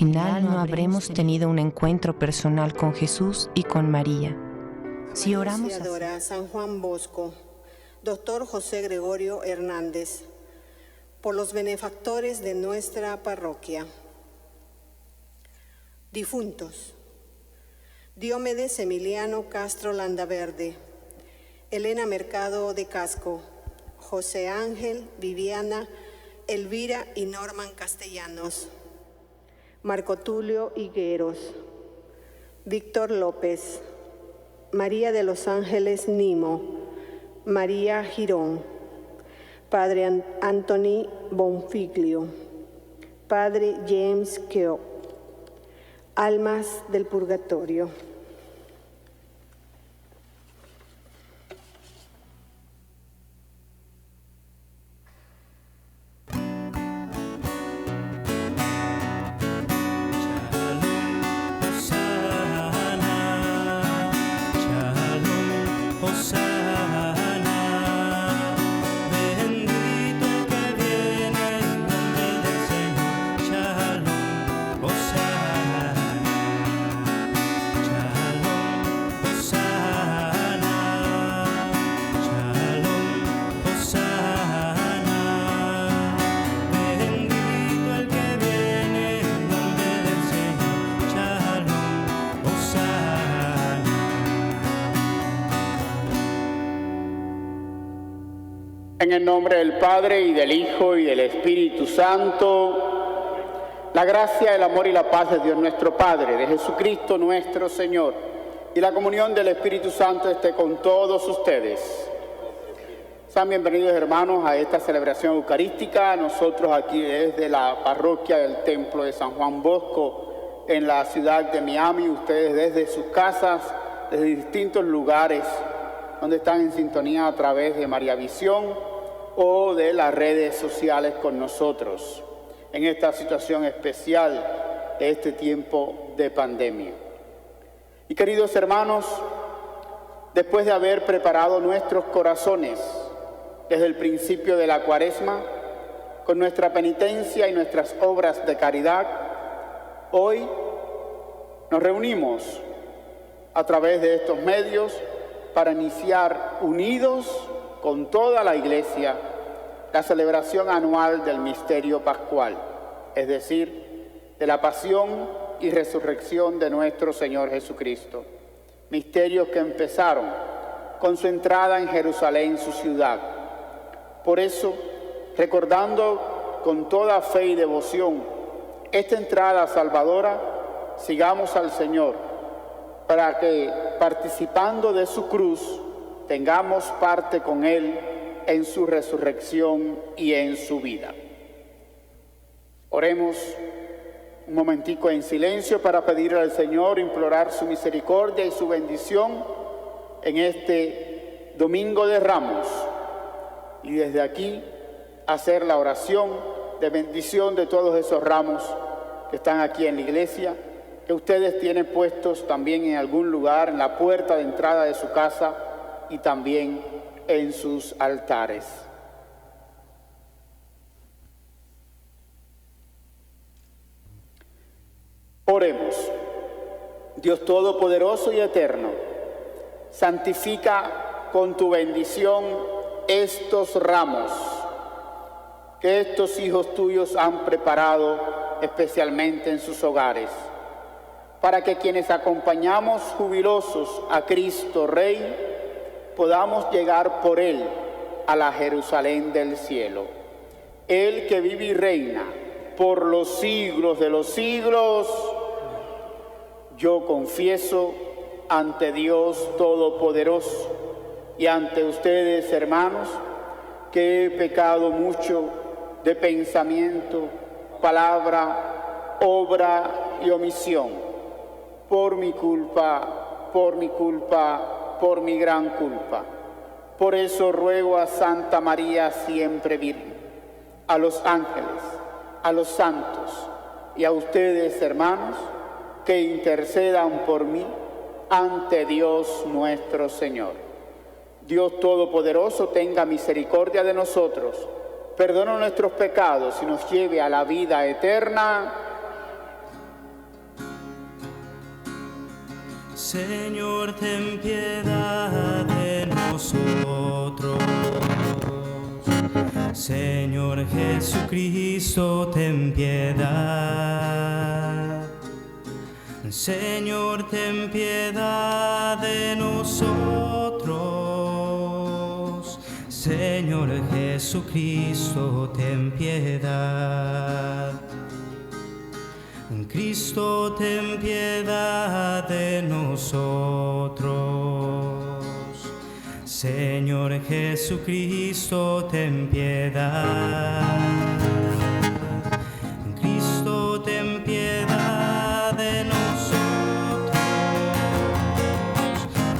final no habremos tenido un encuentro personal con Jesús y con María. Si oramos a San Juan Bosco, Dr. José Gregorio Hernández, por los benefactores de nuestra parroquia. Difuntos: Diomedes Emiliano Castro Landaverde, Elena Mercado de Casco, José Ángel, Viviana, Elvira y Norman Castellanos, Marco Tulio Higueros, Víctor López, María de los Ángeles Nimo, María Girón, Padre Anthony Bonfiglio, Padre James Keogh, almas del purgatorio. En el nombre del Padre, y del Hijo, y del Espíritu Santo, la gracia, el amor y la paz de Dios nuestro Padre, de Jesucristo nuestro Señor, y la comunión del Espíritu Santo esté con todos ustedes. Sean bienvenidos, hermanos, a esta celebración eucarística. Nosotros aquí desde la parroquia del Templo de San Juan Bosco, en la ciudad de Miami, ustedes desde sus casas, desde distintos lugares donde están en sintonía a través de María Visión o de las redes sociales con nosotros en esta situación especial de este tiempo de pandemia. Y queridos hermanos, después de haber preparado nuestros corazones desde el principio de la Cuaresma con nuestra penitencia y nuestras obras de caridad, hoy nos reunimos a través de estos medios para iniciar unidos con toda la Iglesia la celebración anual del misterio pascual, es decir, de la pasión y resurrección de nuestro Señor Jesucristo. Misterios que empezaron con su entrada en Jerusalén, su ciudad. Por eso, recordando con toda fe y devoción esta entrada salvadora, sigamos al Señor para que, participando de su cruz, tengamos parte con Él en su resurrección y en su vida. Oremos un momentico en silencio para pedirle al Señor, implorar su misericordia y su bendición en este Domingo de Ramos, y desde aquí hacer la oración de bendición de todos esos ramos que están aquí en la iglesia, que ustedes tienen puestos también en algún lugar, en la puerta de entrada de su casa y también en sus altares. Oremos. Dios Todopoderoso y Eterno, santifica con tu bendición estos ramos que estos hijos tuyos han preparado especialmente en sus hogares, para que quienes acompañamos jubilosos a Cristo Rey, podamos llegar por Él a la Jerusalén del cielo. Él que vive y reina por los siglos de los siglos, yo confieso ante Dios Todopoderoso y ante ustedes, hermanos, que he pecado mucho de pensamiento, palabra, obra y omisión, por mi culpa, por mi gran culpa. Por eso ruego a Santa María siempre Virgen, a los ángeles, a los santos y a ustedes, hermanos, que intercedan por mí ante Dios nuestro Señor. Dios Todopoderoso tenga misericordia de nosotros, perdone nuestros pecados y nos lleve a la vida eterna. Señor, ten piedad de nosotros. Señor Jesucristo, ten piedad. Señor, ten piedad de nosotros. Señor Jesucristo, ten piedad. Cristo, ten piedad de nosotros. Señor Jesucristo, ten piedad. Cristo, ten piedad de nosotros.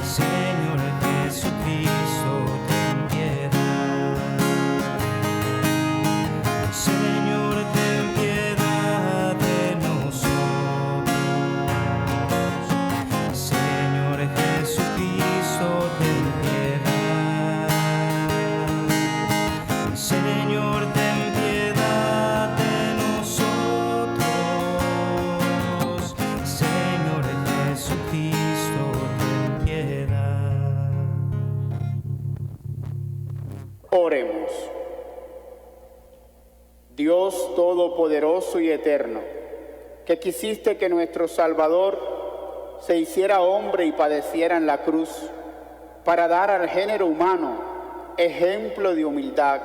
Señor Jesucristo, ten piedad. Señor, ten piedad de nosotros. Señor Jesucristo, ten piedad. Señor, ten piedad de nosotros. Señor Jesucristo, ten piedad. Oremos. Dios Todopoderoso y Eterno, que quisiste que nuestro Salvador se hiciera hombre y padeciera en la cruz, para dar al género humano ejemplo de humildad,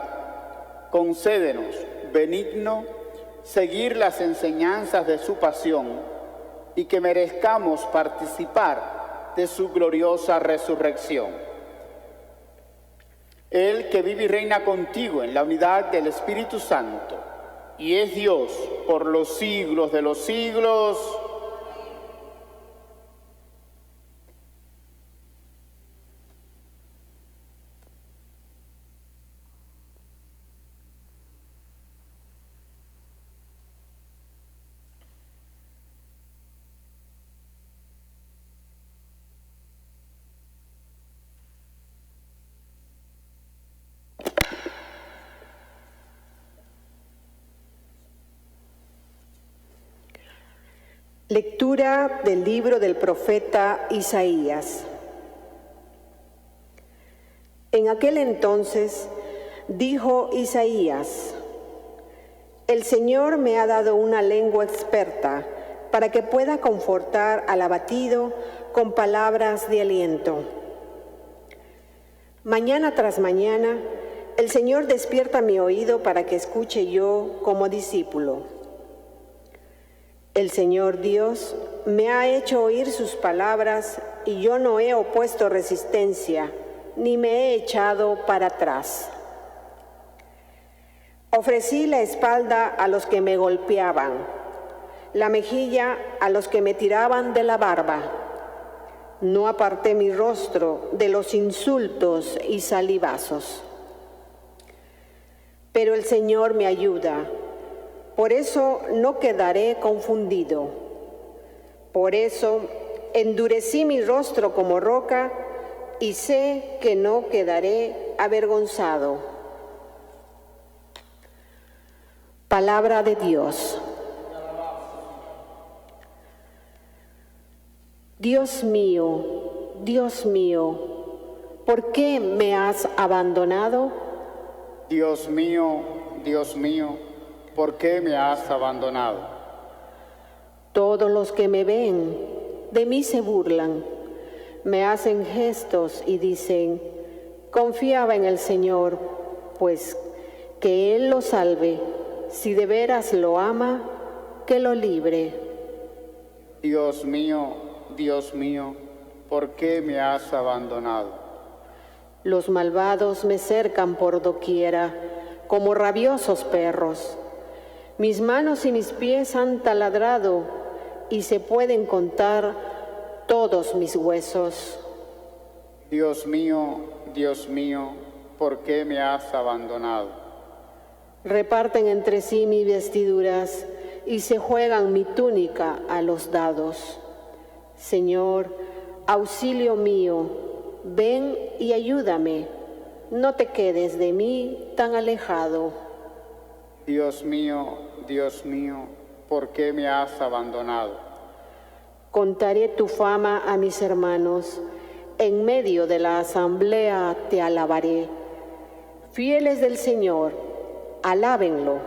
concédenos, benigno, seguir las enseñanzas de su pasión y que merezcamos participar de su gloriosa resurrección. Él que vive y reina contigo en la unidad del Espíritu Santo, y es Dios por los siglos de los siglos. Lectura del libro del profeta Isaías. En aquel entonces dijo Isaías: El Señor me ha dado una lengua experta para que pueda confortar al abatido con palabras de aliento. Mañana tras mañana, el Señor despierta mi oído para que escuche yo como discípulo. El Señor Dios me ha hecho oír sus palabras y yo no he opuesto resistencia, ni me he echado para atrás. Ofrecí la espalda a los que me golpeaban, la mejilla a los que me tiraban de la barba. No aparté mi rostro de los insultos y salivazos. Pero el Señor me ayuda. Por eso no quedaré confundido. Por eso endurecí mi rostro como roca y sé que no quedaré avergonzado. Palabra de Dios. Dios mío, ¿por qué me has abandonado? Dios mío, ¿por qué me has abandonado? Todos los que me ven de mí se burlan, me hacen gestos y dicen: confiaba en el Señor, pues que Él lo salve, si de veras lo ama, que lo libre. Dios mío, ¿por qué me has abandonado? Los malvados me cercan por doquiera, como rabiosos perros. Mis manos y mis pies han taladrado, y se pueden contar todos mis huesos. Dios mío, ¿por qué me has abandonado? Reparten entre sí mis vestiduras, y se juegan mi túnica a los dados. Señor, auxilio mío, ven y ayúdame, no te quedes de mí tan alejado. Dios mío, ¿por qué me has abandonado? Contaré tu fama a mis hermanos, en medio de la asamblea te alabaré. Fieles del Señor, alábenlo,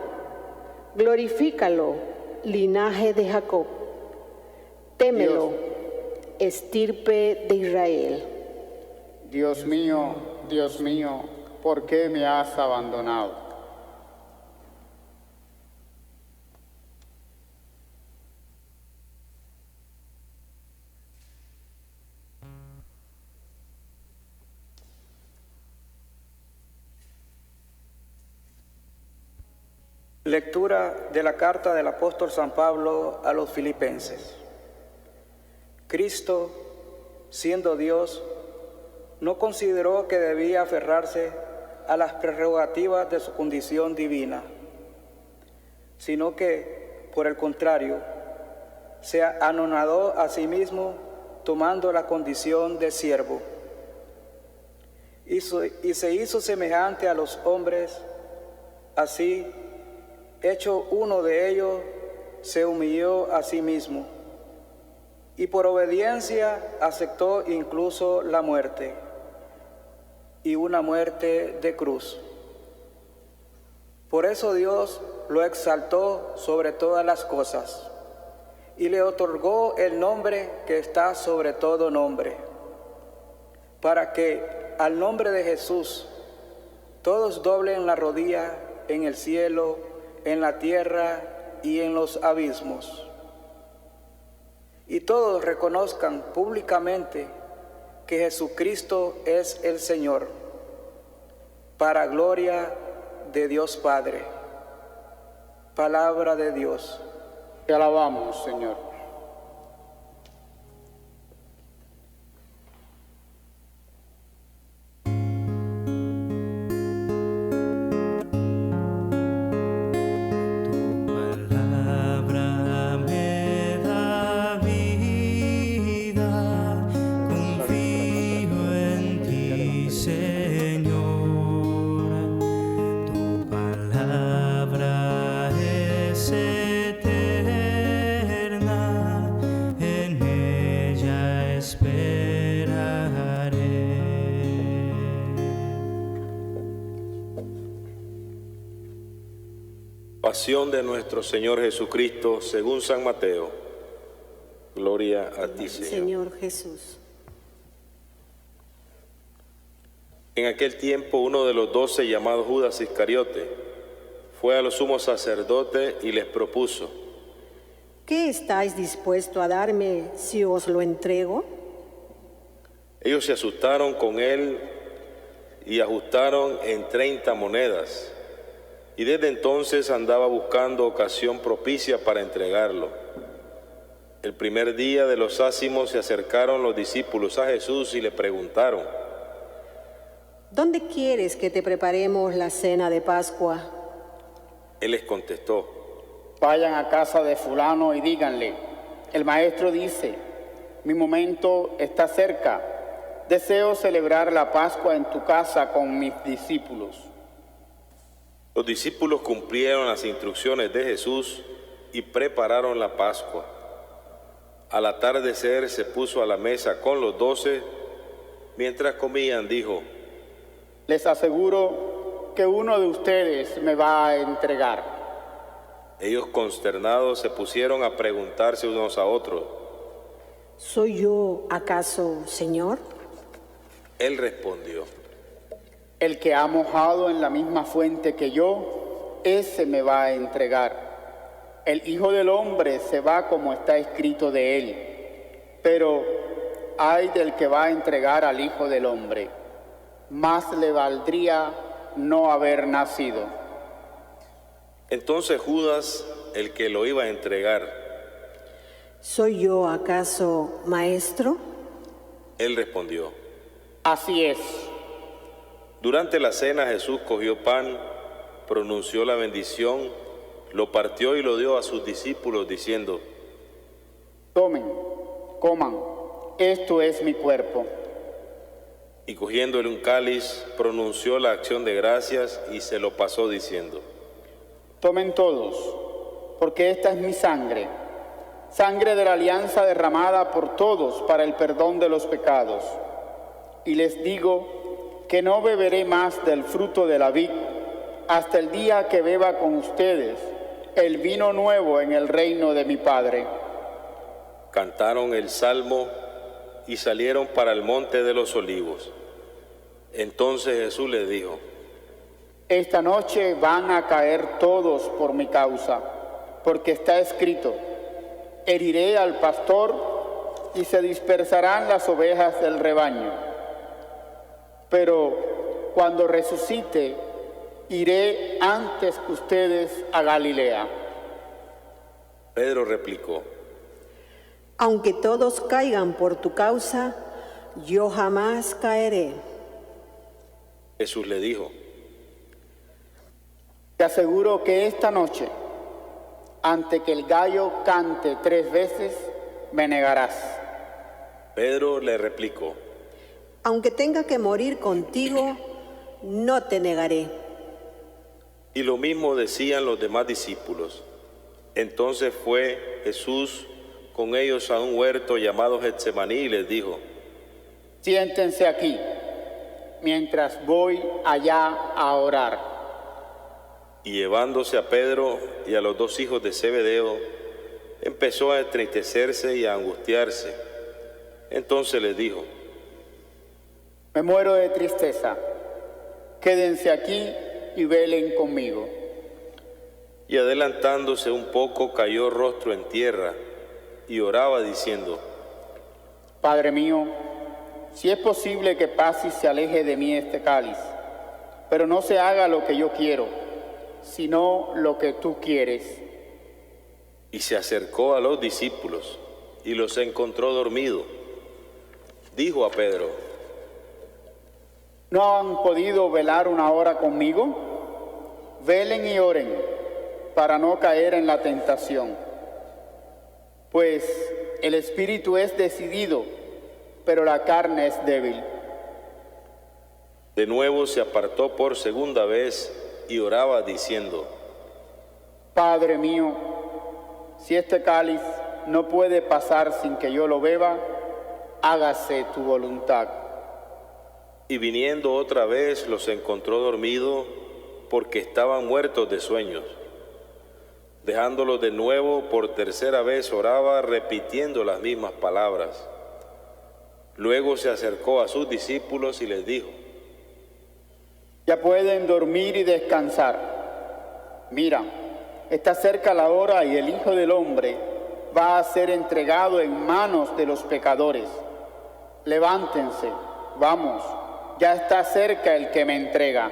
glorifícalo, linaje de Jacob. Témelo, estirpe de Israel. Dios mío, ¿por qué me has abandonado? Lectura de la carta del apóstol San Pablo a los Filipenses. Cristo, siendo Dios, no consideró que debía aferrarse a las prerrogativas de su condición divina, sino que, por el contrario, se anonadó a sí mismo tomando la condición de siervo, y se hizo semejante a los hombres. Así, hecho uno de ellos, se humilló a sí mismo, y por obediencia aceptó incluso la muerte, y una muerte de cruz. Por eso Dios lo exaltó sobre todas las cosas, y le otorgó el nombre que está sobre todo nombre, para que al nombre de Jesús todos doblen la rodilla en el cielo, en la tierra y en los abismos, y todos reconozcan públicamente que Jesucristo es el Señor, para gloria de Dios Padre. Palabra de Dios. Te alabamos, Señor. Pasión de nuestro Señor Jesucristo según San Mateo. Gloria a ti, Señor Jesús. En aquel tiempo uno de los 12, llamado Judas Iscariote, fue a los sumos sacerdotes y les propuso: ¿Qué estáis dispuesto a darme si os lo entrego? Ellos se asustaron con él y ajustaron en 30 monedas. Y desde entonces andaba buscando ocasión propicia para entregarlo. El primer día de los ácimos se acercaron los discípulos a Jesús y le preguntaron: ¿Dónde quieres que te preparemos la cena de Pascua? Él les contestó: Vayan a casa de fulano y díganle: el maestro dice, mi momento está cerca. Deseo celebrar la Pascua en tu casa con mis discípulos. Los discípulos cumplieron las instrucciones de Jesús y prepararon la Pascua. Al atardecer se puso a la mesa con los 12. Mientras comían, dijo: Les aseguro que uno de ustedes me va a entregar. Ellos, consternados, se pusieron a preguntarse unos a otros: ¿Soy yo acaso, Señor? Él respondió: El que ha mojado en la misma fuente que yo, ese me va a entregar. El Hijo del Hombre se va como está escrito de él, pero ay del que va a entregar al Hijo del Hombre. Más le valdría no haber nacido. Entonces Judas, el que lo iba a entregar: ¿Soy yo acaso, Maestro? Él respondió: Así es. Durante la cena Jesús cogió pan, pronunció la bendición, lo partió y lo dio a sus discípulos diciendo: Tomen, coman, esto es mi cuerpo. Y cogiéndole un cáliz, pronunció la acción de gracias y se lo pasó diciendo: Tomen todos, porque esta es mi sangre, sangre de la alianza derramada por todos para el perdón de los pecados. Y les digo que no beberé más del fruto de la vid hasta el día que beba con ustedes el vino nuevo en el reino de mi Padre. Cantaron el salmo y salieron para el monte de los olivos. Entonces Jesús les dijo: Esta noche van a caer todos por mi causa, porque está escrito: heriré al pastor y se dispersarán las ovejas del rebaño. Pero cuando resucite, iré antes que ustedes a Galilea. Pedro replicó: Aunque todos caigan por tu causa, yo jamás caeré. Jesús le dijo: Te aseguro que esta noche, antes que el gallo cante 3 veces, me negarás. Pedro le replicó: Aunque tenga que morir contigo, no te negaré. Y lo mismo decían los demás discípulos. Entonces fue Jesús con ellos a un huerto llamado Getsemaní y les dijo: Siéntense aquí, mientras voy allá a orar. Y llevándose a Pedro y a los 2 hijos de Zebedeo, empezó a entristecerse y a angustiarse. Entonces les dijo: Me muero de tristeza. Quédense aquí y velen conmigo. Y adelantándose un poco, cayó rostro en tierra y oraba diciendo: Padre mío, si es posible que pase y se aleje de mí este cáliz, pero no se haga lo que yo quiero, sino lo que tú quieres. Y se acercó a los discípulos y los encontró dormidos. Dijo a Pedro: ¿No han podido velar una hora conmigo? Velen y oren para no caer en la tentación. Pues el espíritu es decidido, pero la carne es débil. De nuevo se apartó por segunda vez y oraba diciendo: Padre mío, si este cáliz no puede pasar sin que yo lo beba, hágase tu voluntad. Y viniendo otra vez los encontró dormidos porque estaban muertos de sueños. Dejándolos de nuevo por tercera vez oraba repitiendo las mismas palabras. Luego se acercó a sus discípulos y les dijo: Ya pueden dormir y descansar. Mira, está cerca la hora y el Hijo del Hombre va a ser entregado en manos de los pecadores. Levántense, vamos, ya está cerca el que me entrega.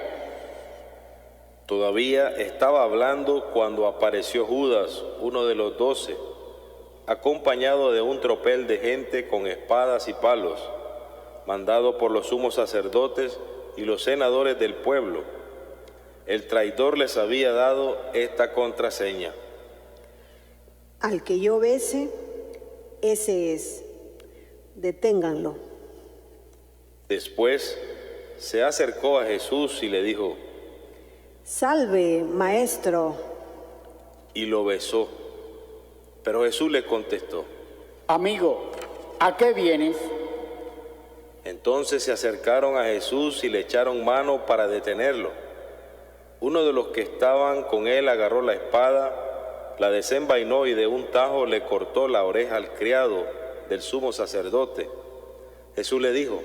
Todavía estaba hablando cuando apareció Judas, uno de los 12, acompañado de un tropel de gente con espadas y palos, mandado por los sumos sacerdotes y los senadores del pueblo. El traidor les había dado esta contraseña: Al que yo bese, ese es. Deténganlo. Después se acercó a Jesús y le dijo: Salve, maestro. Y lo besó. Pero Jesús le contestó: Amigo, ¿a qué vienes? Entonces se acercaron a Jesús y le echaron mano para detenerlo. Uno de los que estaban con él agarró la espada, la desenvainó y de un tajo le cortó la oreja al criado del sumo sacerdote. Jesús le dijo: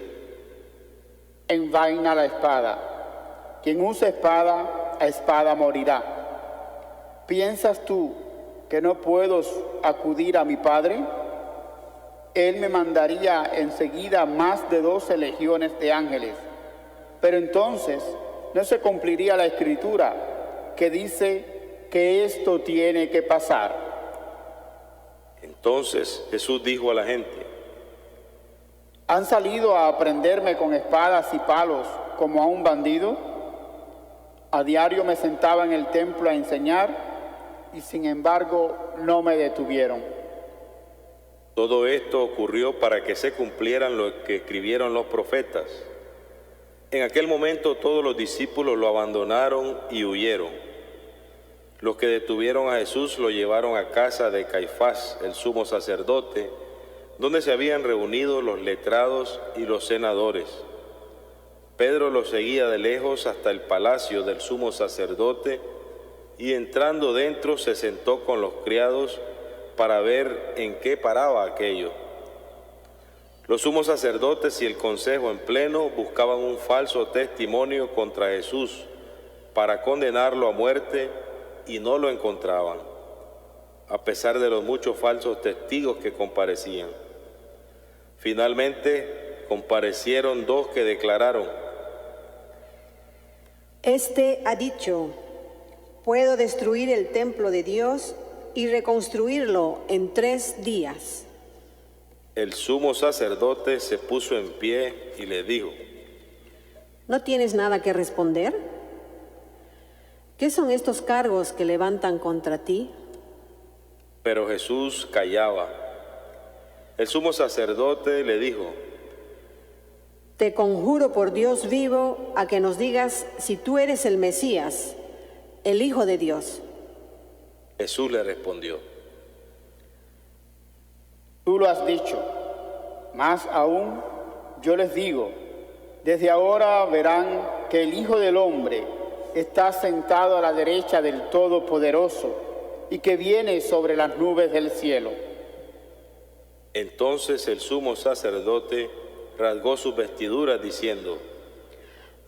Envaina la espada. Quien use espada, a espada morirá. ¿Piensas tú que no puedo acudir a mi Padre? Él me mandaría enseguida más de 12 legiones de ángeles. Pero entonces no se cumpliría la Escritura que dice que esto tiene que pasar. Entonces Jesús dijo a la gente: ¿Han salido a prenderme con espadas y palos como a un bandido? A diario me sentaba en el templo a enseñar y sin embargo no me detuvieron. Todo esto ocurrió para que se cumplieran lo que escribieron los profetas. En aquel momento todos los discípulos lo abandonaron y huyeron. Los que detuvieron a Jesús lo llevaron a casa de Caifás, el sumo sacerdote, donde se habían reunido los letrados y los senadores. Pedro lo seguía de lejos hasta el palacio del sumo sacerdote y entrando dentro se sentó con los criados para ver en qué paraba aquello. Los sumos sacerdotes y el consejo en pleno buscaban un falso testimonio contra Jesús para condenarlo a muerte y no lo encontraban, a pesar de los muchos falsos testigos que comparecían. Finalmente comparecieron dos que declararon: Este ha dicho, puedo destruir el templo de Dios y reconstruirlo en 3 días. El sumo sacerdote se puso en pie y le dijo: ¿No tienes nada que responder? ¿Qué son estos cargos que levantan contra ti? Pero Jesús callaba. El sumo sacerdote le dijo: Te conjuro por Dios vivo a que nos digas si tú eres el Mesías, el Hijo de Dios. Jesús le respondió: Tú lo has dicho. Más aún, yo les digo, desde ahora verán que el Hijo del Hombre está sentado a la derecha del Todopoderoso y que viene sobre las nubes del cielo. Entonces el sumo sacerdote rasgó sus vestiduras diciendo: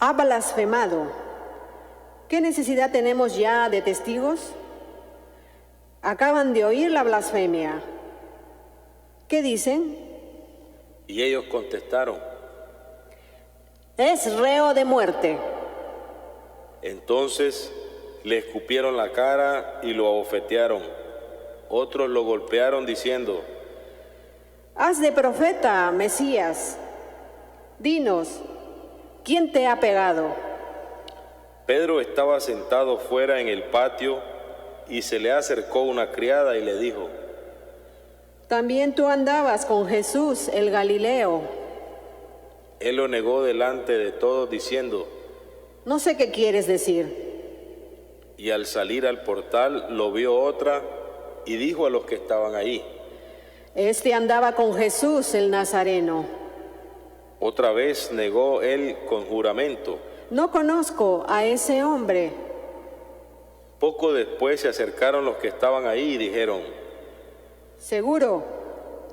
Ha blasfemado. ¿Qué necesidad tenemos ya de testigos? Acaban de oír la blasfemia. ¿Qué dicen? Y ellos contestaron: Es reo de muerte. Entonces le escupieron la cara y lo abofetearon. Otros lo golpearon diciendo: Haz de profeta, Mesías. Dinos, ¿quién te ha pegado? Pedro estaba sentado fuera en el patio y se le acercó una criada y le dijo: También tú andabas con Jesús, el Galileo. Él lo negó delante de todos diciendo: No sé qué quieres decir. Y al salir al portal lo vio otra y dijo a los que estaban ahí: Este andaba con Jesús, el Nazareno. Otra vez negó él con juramento. No conozco a ese hombre. Poco después se acercaron los que estaban ahí y dijeron: Seguro,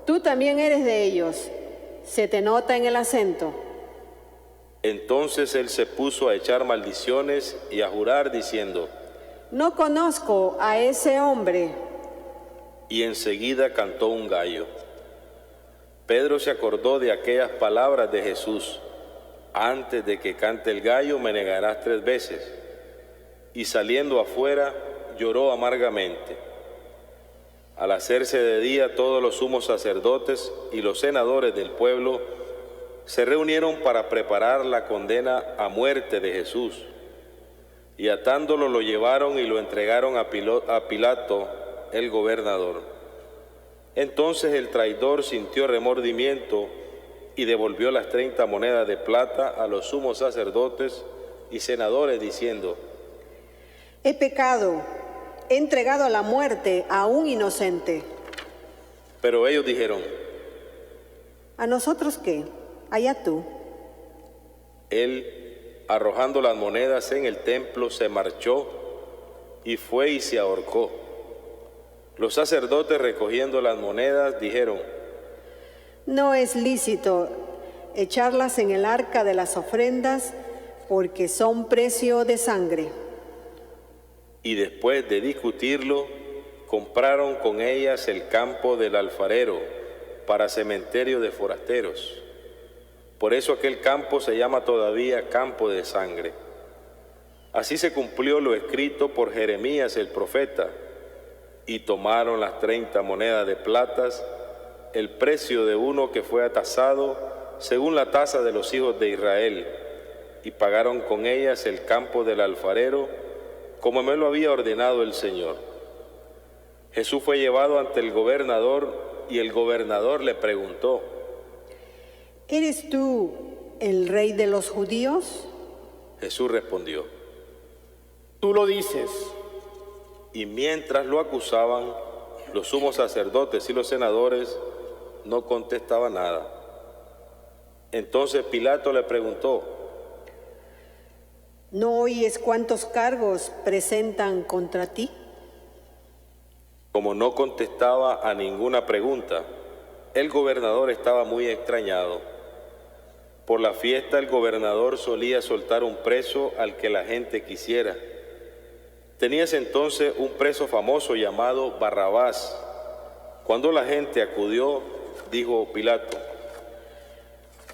tú también eres de ellos. Se te nota en el acento. Entonces él se puso a echar maldiciones y a jurar diciendo: No conozco a ese hombre. Y enseguida cantó un gallo. Pedro se acordó de aquellas palabras de Jesús: antes de que cante el gallo me negarás 3 veces. Y saliendo afuera lloró amargamente. Al hacerse de día, todos los sumos sacerdotes y los senadores del pueblo se reunieron para preparar la condena a muerte de Jesús. Y atándolo lo llevaron y lo entregaron a Pilato, el gobernador. Entonces el traidor sintió remordimiento y devolvió las 30 monedas de plata a los sumos sacerdotes y senadores diciendo: He pecado, he entregado a la muerte a un inocente. Pero ellos dijeron: ¿A nosotros qué? Allá tú. Él, arrojando las monedas en el templo, se marchó y fue y se ahorcó. Los sacerdotes, recogiendo las monedas, dijeron: No es lícito echarlas en el arca de las ofrendas porque son precio de sangre. Y después de discutirlo, compraron con ellas el campo del alfarero para cementerio de forasteros. Por eso aquel campo se llama todavía campo de sangre. Así se cumplió lo escrito por Jeremías el profeta. Y tomaron las 30 monedas de platas, el precio de uno que fue atasado según la tasa de los hijos de Israel, y pagaron con ellas el campo del alfarero, como me lo había ordenado el Señor. Jesús fue llevado ante el gobernador, y el gobernador le preguntó: ¿Eres tú el rey de los judíos? Jesús respondió: Tú lo dices. Y mientras lo acusaban, los sumos sacerdotes y los senadores no contestaban nada. Entonces Pilato le preguntó: ¿no oyes cuántos cargos presentan contra ti? Como no contestaba a ninguna pregunta, el gobernador estaba muy extrañado. Por la fiesta el gobernador solía soltar un preso al que la gente quisiera. Tenía ese entonces un preso famoso llamado Barrabás. Cuando la gente acudió, dijo Pilato: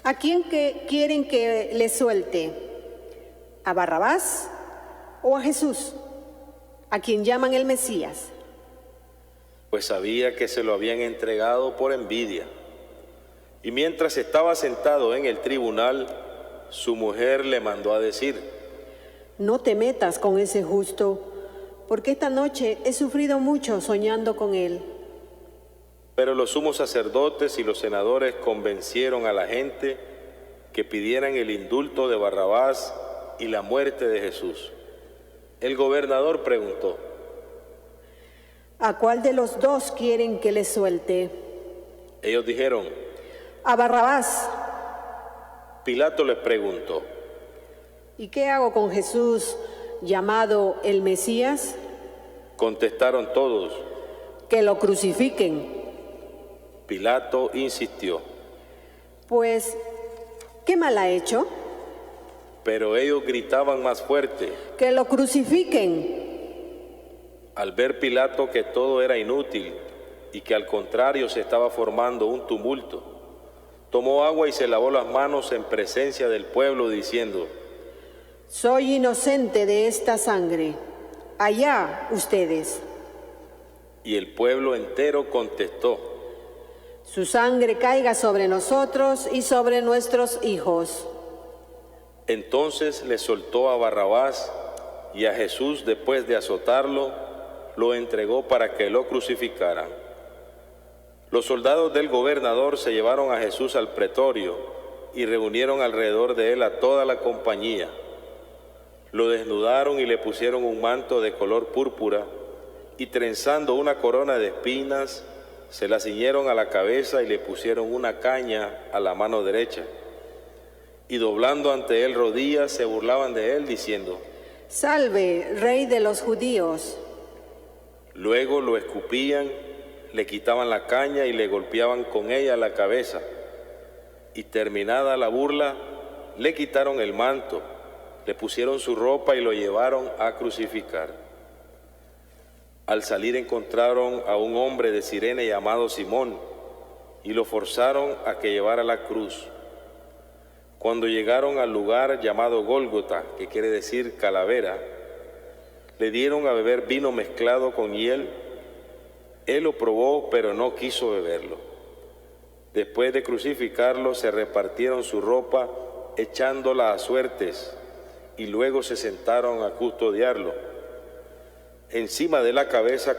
¿a quién quieren que le suelte? ¿A Barrabás o a Jesús, a quien llaman el Mesías? Pues sabía que se lo habían entregado por envidia. Y mientras estaba sentado en el tribunal, su mujer le mandó a decir: no te metas con ese justo, porque esta noche he sufrido mucho soñando con él. Pero los sumos sacerdotes y los senadores convencieron a la gente que pidieran el indulto de Barrabás y la muerte de Jesús. El gobernador preguntó: ¿a cuál de los dos quieren que le suelte? Ellos dijeron: a Barrabás. Pilato les preguntó: ¿y qué hago con Jesús, llamado el Mesías? Contestaron todos: que lo crucifiquen. Pilato insistió: pues, ¿qué mal ha hecho? Pero ellos gritaban más fuerte: que lo crucifiquen. Al ver Pilato que todo era inútil y que al contrario se estaba formando un tumulto, tomó agua y se lavó las manos en presencia del pueblo, diciendo: soy inocente de esta sangre, allá ustedes. Y el pueblo entero contestó: su sangre caiga sobre nosotros y sobre nuestros hijos. Entonces le soltó a Barrabás, y a Jesús, después de azotarlo, lo entregó para que lo crucificaran. Los soldados del gobernador se llevaron a Jesús al pretorio y reunieron alrededor de él a toda la compañía. Lo desnudaron y le pusieron un manto de color púrpura, y trenzando una corona de espinas, se la ciñeron a la cabeza y le pusieron una caña a la mano derecha. Y doblando ante él rodillas, se burlaban de él, diciendo: salve, Rey de los judíos. Luego lo escupían, le quitaban la caña y le golpeaban con ella la cabeza. Y terminada la burla, le quitaron el manto, le pusieron su ropa y lo llevaron a crucificar. Al salir encontraron a un hombre de Cirene llamado Simón, y lo forzaron a que llevara la cruz. Cuando llegaron al lugar llamado Gólgota, que quiere decir calavera, le dieron a beber vino mezclado con hiel. Él lo probó, pero no quiso beberlo. Después de crucificarlo, se repartieron su ropa, echándola a suertes, y luego se sentaron a custodiarlo. Encima de la cabeza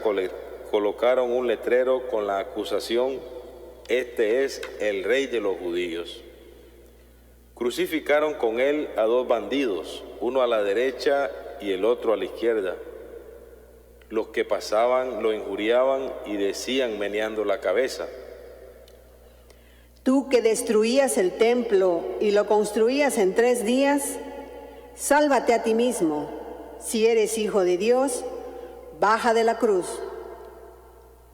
colocaron un letrero con la acusación: este es el Rey de los judíos. Crucificaron con él a dos bandidos, uno a la derecha y el otro a la izquierda. Los que pasaban lo injuriaban y decían meneando la cabeza: tú que destruías el templo y lo construías en 3 días, sálvate a ti mismo. Si eres hijo de Dios, baja de la cruz.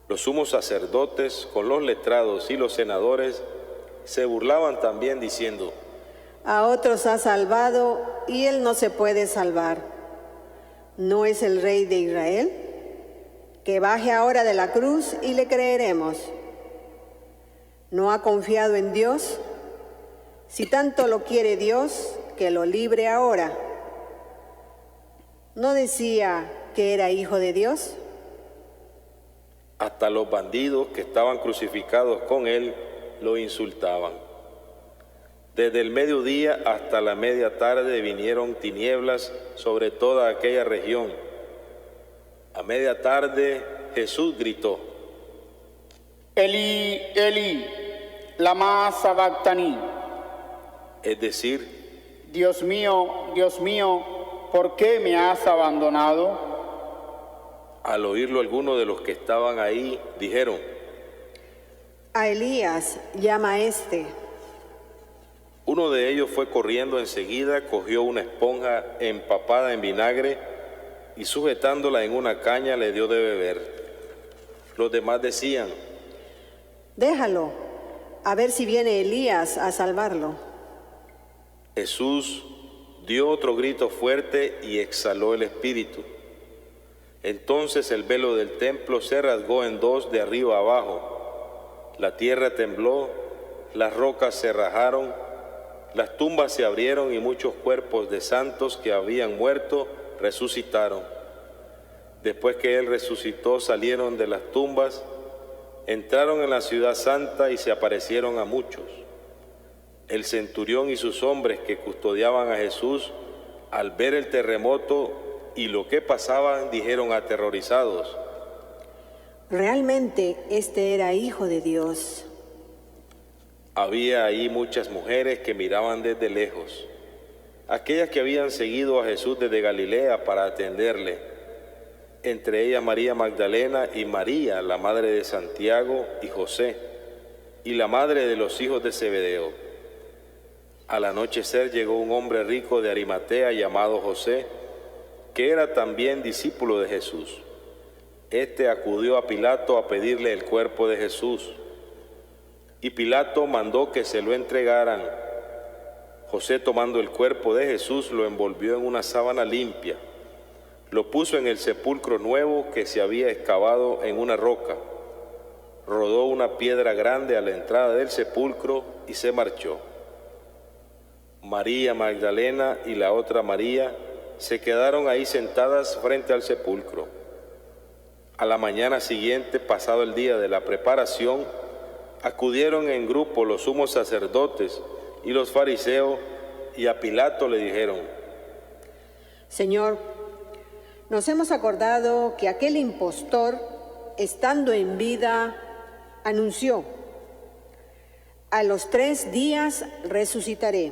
Los sumos sacerdotes, con los letrados y los senadores, se burlaban también, diciendo: a otros ha salvado y él no se puede salvar. ¿No es el Rey de Israel? Que baje ahora de la cruz y le creeremos. ¿No ha confiado en Dios? Si tanto lo quiere Dios, que lo libre ahora. ¿No decía que era hijo de Dios? Hasta los bandidos que estaban crucificados con él lo insultaban. Desde el mediodía hasta la media tarde vinieron tinieblas sobre toda aquella región. A media tarde Jesús gritó: Elí, Elí, lama sabactani. Es decir: Dios mío, ¿por qué me has abandonado? Al oírlo, algunos de los que estaban ahí dijeron: A Elías llama a este. Uno de ellos fue corriendo enseguida, cogió una esponja empapada en vinagre y sujetándola en una caña le dio de beber. Los demás decían: Déjalo, a ver si viene Elías a salvarlo. Jesús dio otro grito fuerte y exhaló el espíritu. Entonces el velo del templo se rasgó en dos de arriba a abajo. La tierra tembló, las rocas se rajaron, las tumbas se abrieron y muchos cuerpos de santos que habían muerto resucitaron. Después que Él resucitó, salieron de las tumbas, entraron en la ciudad santa y se aparecieron a muchos. El centurión y sus hombres que custodiaban a Jesús, al ver el terremoto y lo que pasaba, dijeron aterrorizados: Realmente este era hijo de Dios. Había ahí muchas mujeres que miraban desde lejos, aquellas que habían seguido a Jesús desde Galilea para atenderle, entre ellas María Magdalena y María, la madre de Santiago y José, y la madre de los hijos de Zebedeo. Al anochecer llegó un hombre rico de Arimatea llamado José, que era también discípulo de Jesús. Este acudió a Pilato a pedirle el cuerpo de Jesús, y Pilato mandó que se lo entregaran. José, tomando el cuerpo de Jesús, lo envolvió en una sábana limpia, lo puso en el sepulcro nuevo que se había excavado en una roca, rodó una piedra grande a la entrada del sepulcro y se marchó. María Magdalena y la otra María se quedaron ahí sentadas frente al sepulcro. A la mañana siguiente, pasado el día de la preparación, acudieron en grupo los sumos sacerdotes y los fariseos y a Pilato le dijeron: Señor, nos hemos acordado que aquel impostor, estando en vida, anunció: a los 3 días resucitaré.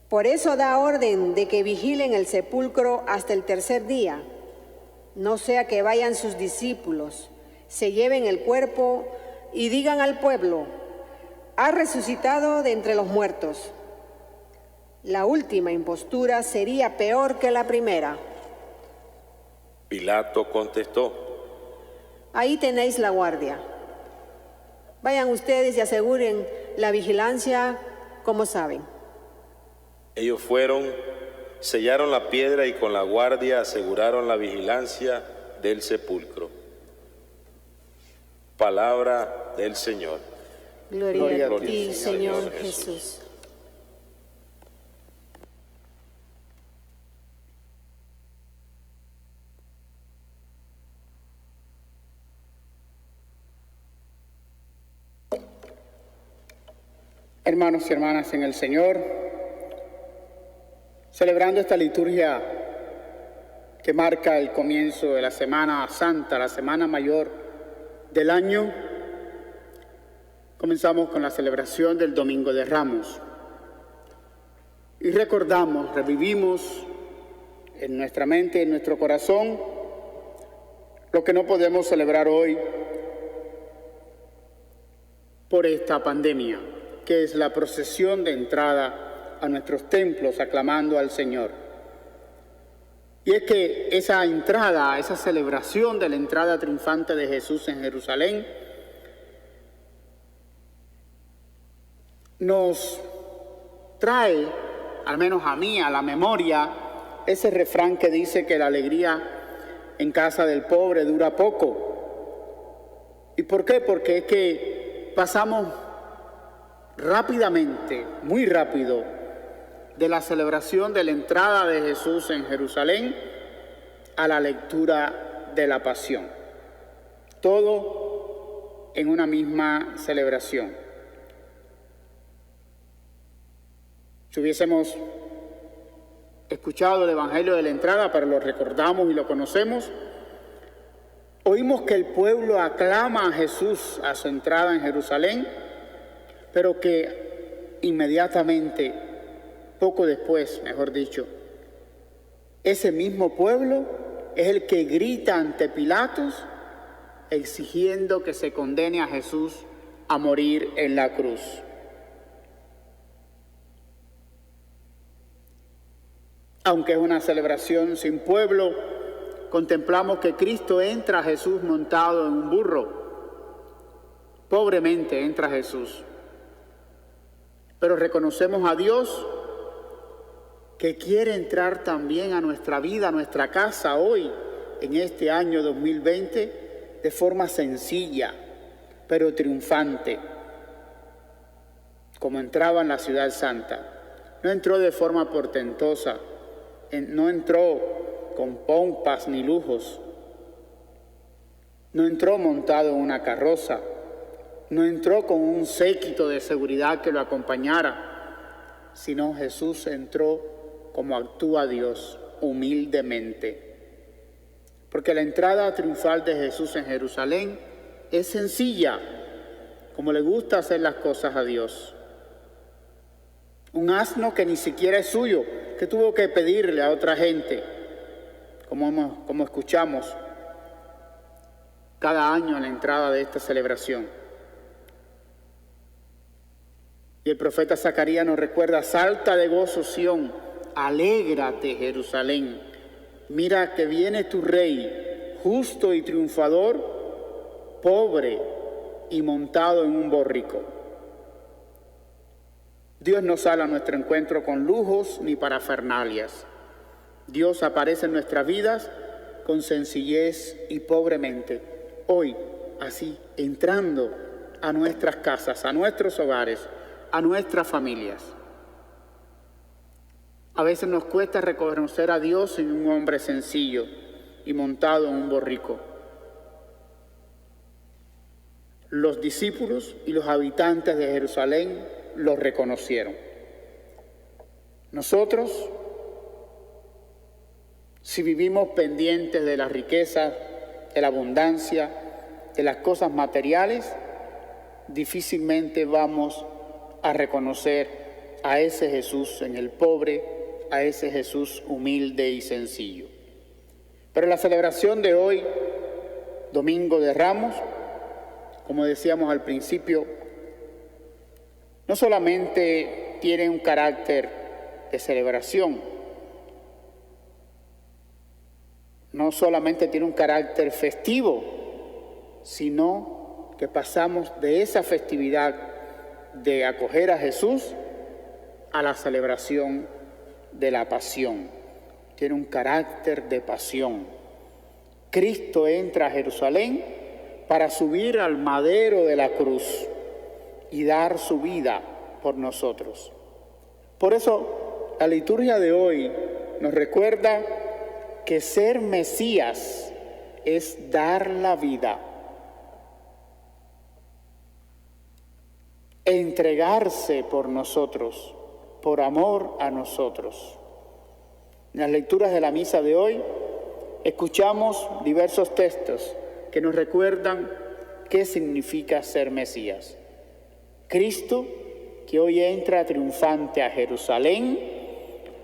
Por eso da orden de que vigilen el sepulcro hasta el 3er día, no sea que vayan sus discípulos, se lleven el cuerpo y digan al pueblo: ha resucitado de entre los muertos. La última impostura sería peor que la primera. Pilato contestó: Ahí tenéis la guardia. Vayan ustedes y aseguren la vigilancia como saben. Ellos fueron, sellaron la piedra y con la guardia aseguraron la vigilancia del sepulcro. Palabra del Señor. Gloria a Gloria ti, al Señor Señor Jesús. Hermanos y hermanas en el Señor, celebrando esta liturgia que marca el comienzo de la Semana Santa, la Semana Mayor del año, comenzamos con la celebración del Domingo de Ramos. Y recordamos, revivimos en nuestra mente, en nuestro corazón, lo que no podemos celebrar hoy por esta pandemia, que es la procesión de entrada a nuestros templos aclamando al Señor. Y es que esa entrada, esa celebración de la entrada triunfante de Jesús en Jerusalén, nos trae, al menos a mí, a la memoria, ese refrán que dice que la alegría en casa del pobre dura poco. ¿Y por qué? Porque es que pasamos rápidamente, muy rápido, de la celebración de la entrada de Jesús en Jerusalén a la lectura de la Pasión. Todo en una misma celebración. Si hubiésemos escuchado el Evangelio de la entrada, pero lo recordamos y lo conocemos, oímos que el pueblo aclama a Jesús a su entrada en Jerusalén, pero que inmediatamente, poco después, mejor dicho, ese mismo pueblo es el que grita ante Pilatos exigiendo que se condene a Jesús a morir en la cruz. Aunque es una celebración sin pueblo, contemplamos que Cristo entra a Jesús montado en un burro. Pobremente entra Jesús. Pero reconocemos a Dios que quiere entrar también a nuestra vida, a nuestra casa hoy, en este año 2020, de forma sencilla, pero triunfante, como entraba en la ciudad santa. No entró de forma portentosa, no entró con pompas ni lujos, no entró montado en una carroza, no entró con un séquito de seguridad que lo acompañara, sino Jesús entró como actúa Dios, humildemente. Porque la entrada triunfal de Jesús en Jerusalén es sencilla, como le gusta hacer las cosas a Dios. Un asno que ni siquiera es suyo, que tuvo que pedirle a otra gente, como escuchamos cada año en la entrada de esta celebración. Y el profeta Zacarías nos recuerda: salta de gozo, Sión, alégrate, Jerusalén. Mira que viene tu rey, justo y triunfador, pobre y montado en un borrico. Dios no sale a nuestro encuentro con lujos ni parafernalias. Dios aparece en nuestras vidas con sencillez y pobremente. Hoy, así, entrando a nuestras casas, a nuestros hogares, a nuestras familias. A veces nos cuesta reconocer a Dios en un hombre sencillo y montado en un borrico. Los discípulos y los habitantes de Jerusalén lo reconocieron. Nosotros, si vivimos pendientes de la riqueza, de la abundancia, de las cosas materiales, difícilmente vamos a reconocer a ese Jesús en el pobre, a ese Jesús humilde y sencillo. Pero la celebración de hoy, Domingo de Ramos, como decíamos al principio, no solamente tiene un carácter de celebración, no solamente tiene un carácter festivo, sino que pasamos de esa festividad de acoger a Jesús a la celebración de la pasión. Tiene un carácter de pasión. Cristo entra a Jerusalén para subir al madero de la cruz y dar su vida por nosotros. Por eso, la liturgia de hoy nos recuerda que ser Mesías es dar la vida, entregarse por nosotros, por amor a nosotros. En las lecturas de la misa de hoy escuchamos diversos textos que nos recuerdan qué significa ser Mesías. Cristo, que hoy entra triunfante a Jerusalén,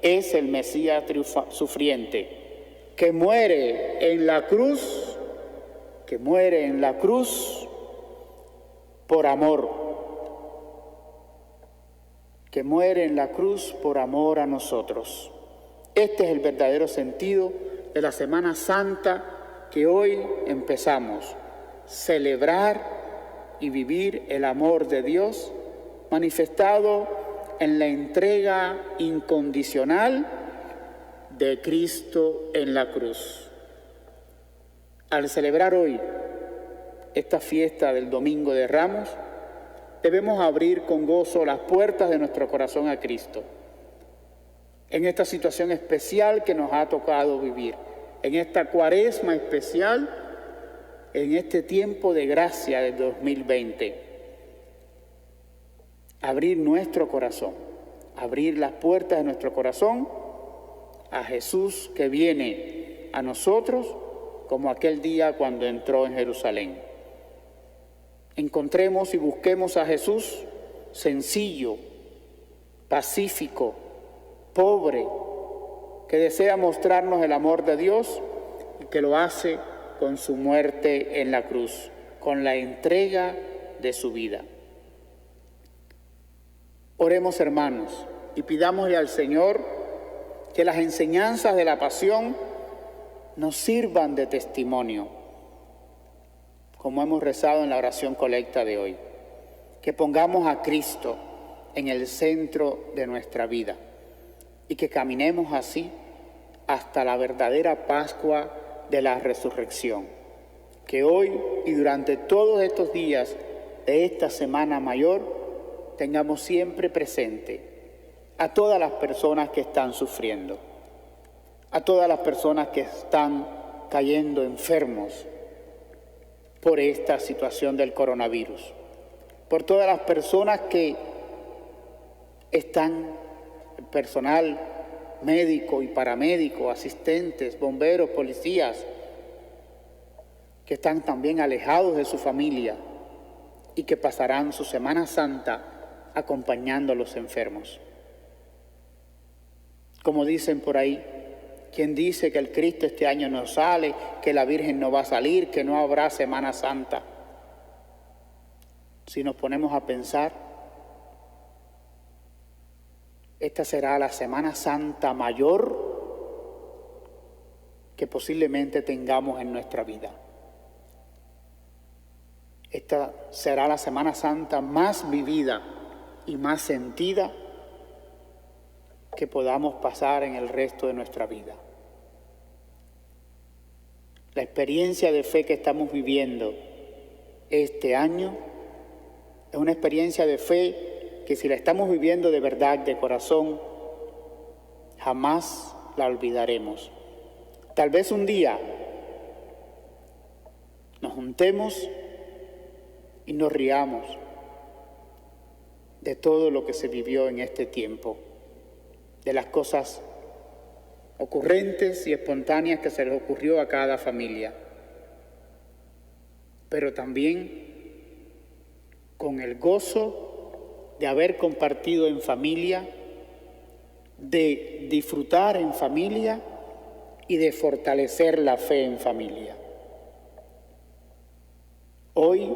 es el Mesías sufriente, que muere en la cruz, por amor, que muere en la cruz por amor a nosotros. Este es el verdadero sentido de la Semana Santa que hoy empezamos. Celebrar y vivir el amor de Dios manifestado en la entrega incondicional de Cristo en la cruz. Al celebrar hoy esta fiesta del Domingo de Ramos, debemos abrir con gozo las puertas de nuestro corazón a Cristo. En esta situación especial que nos ha tocado vivir, en esta cuaresma especial, en este tiempo de gracia del 2020, abrir nuestro corazón, abrir las puertas de nuestro corazón a Jesús que viene a nosotros como aquel día cuando entró en Jerusalén. Encontremos y busquemos a Jesús sencillo, pacífico, pobre, que desea mostrarnos el amor de Dios y que lo hace con su muerte en la cruz, con la entrega de su vida. Oremos, hermanos, y pidámosle al Señor que las enseñanzas de la pasión nos sirvan de testimonio, como hemos rezado en la oración colecta de hoy. Que pongamos a Cristo en el centro de nuestra vida y que caminemos así hasta la verdadera Pascua de la Resurrección. Que hoy y durante todos estos días de esta Semana Mayor tengamos siempre presente a todas las personas que están sufriendo, a todas las personas que están cayendo enfermos por esta situación del coronavirus, por todas las personas que están, personal médico y paramédico, asistentes, bomberos, policías, que están también alejados de su familia y que pasarán su Semana Santa acompañando a los enfermos. Como dicen por ahí, quien dice que el Cristo este año no sale, que la Virgen no va a salir, que no habrá Semana Santa. Si nos ponemos a pensar, esta será la Semana Santa mayor que posiblemente tengamos en nuestra vida. Esta será la Semana Santa más vivida y más sentida que podamos pasar en el resto de nuestra vida. La experiencia de fe que estamos viviendo este año es una experiencia de fe que si la estamos viviendo de verdad, de corazón, jamás la olvidaremos. Tal vez un día nos juntemos y nos riamos de todo lo que se vivió en este tiempo, de las cosas ocurrentes y espontáneas que se les ocurrió a cada familia, pero también con el gozo de haber compartido en familia, de disfrutar en familia y de fortalecer la fe en familia. Hoy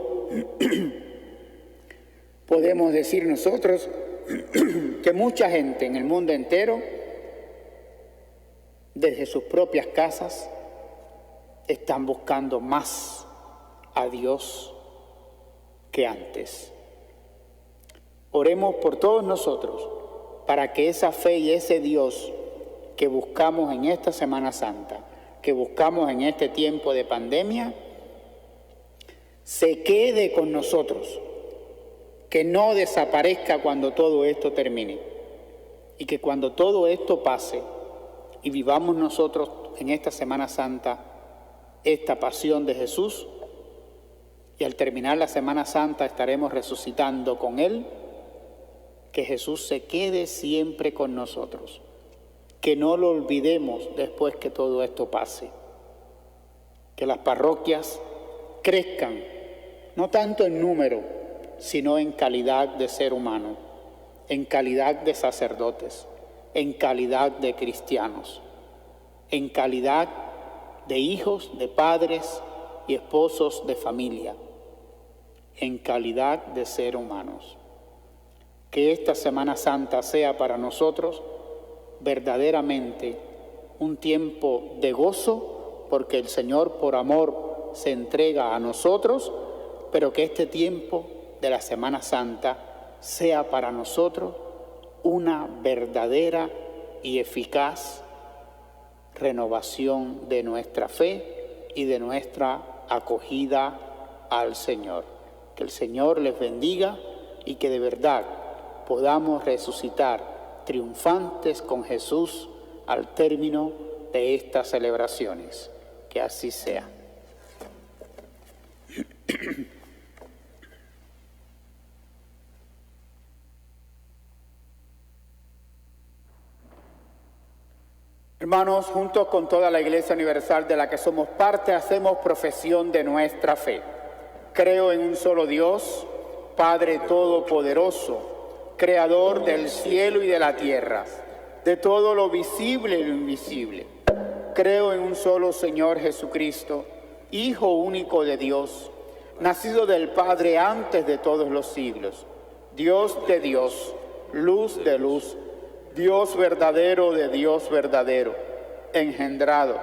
podemos decir nosotros que mucha gente en el mundo entero, desde sus propias casas, están buscando más a Dios que antes. Oremos por todos nosotros para que esa fe y ese Dios que buscamos en esta Semana Santa, que buscamos en este tiempo de pandemia, se quede con nosotros, que no desaparezca cuando todo esto termine y que cuando todo esto pase y vivamos nosotros en esta Semana Santa esta pasión de Jesús y al terminar la Semana Santa estaremos resucitando con Él, que Jesús se quede siempre con nosotros, que no lo olvidemos después que todo esto pase, que las parroquias crezcan, no tanto en número, sino en calidad de ser humano, en calidad de sacerdotes, en calidad de cristianos, en calidad de hijos, de padres y esposos de familia, en calidad de ser humanos. Que esta Semana Santa sea para nosotros verdaderamente un tiempo de gozo, porque el Señor por amor se entrega a nosotros, pero que este tiempo de la Semana Santa sea para nosotros una verdadera y eficaz renovación de nuestra fe y de nuestra acogida al Señor. Que el Señor les bendiga y que de verdad podamos resucitar triunfantes con Jesús al término de estas celebraciones. Que así sea. Hermanos, juntos con toda la Iglesia Universal de la que somos parte, hacemos profesión de nuestra fe. Creo en un solo Dios, Padre Todopoderoso, Creador del cielo y de la tierra, de todo lo visible y lo invisible. creo en un solo Señor Jesucristo, Hijo único de Dios, nacido del Padre antes de todos los siglos, Dios de Dios, luz de luz, Dios verdadero de Dios verdadero, engendrado,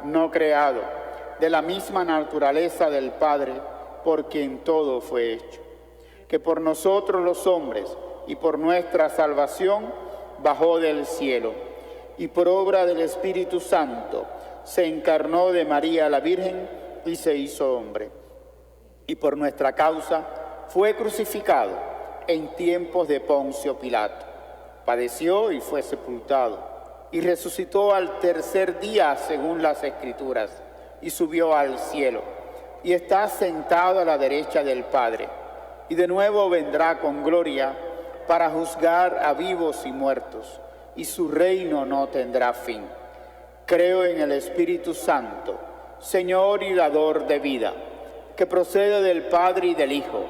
no creado, de la misma naturaleza del Padre, por quien todo fue hecho, que por nosotros los hombres y por nuestra salvación bajó del cielo, y por obra del Espíritu Santo se encarnó de María la Virgen y se hizo hombre. Y por nuestra causa fue crucificado en tiempos de Poncio Pilato. Padeció y fue sepultado, y resucitó al tercer día según las Escrituras, y subió al cielo, y está sentado a la derecha del Padre, y de nuevo vendrá con gloria para juzgar a vivos y muertos, y su reino no tendrá fin. Creo en el Espíritu Santo, Señor y dador de vida, que procede del Padre y del Hijo,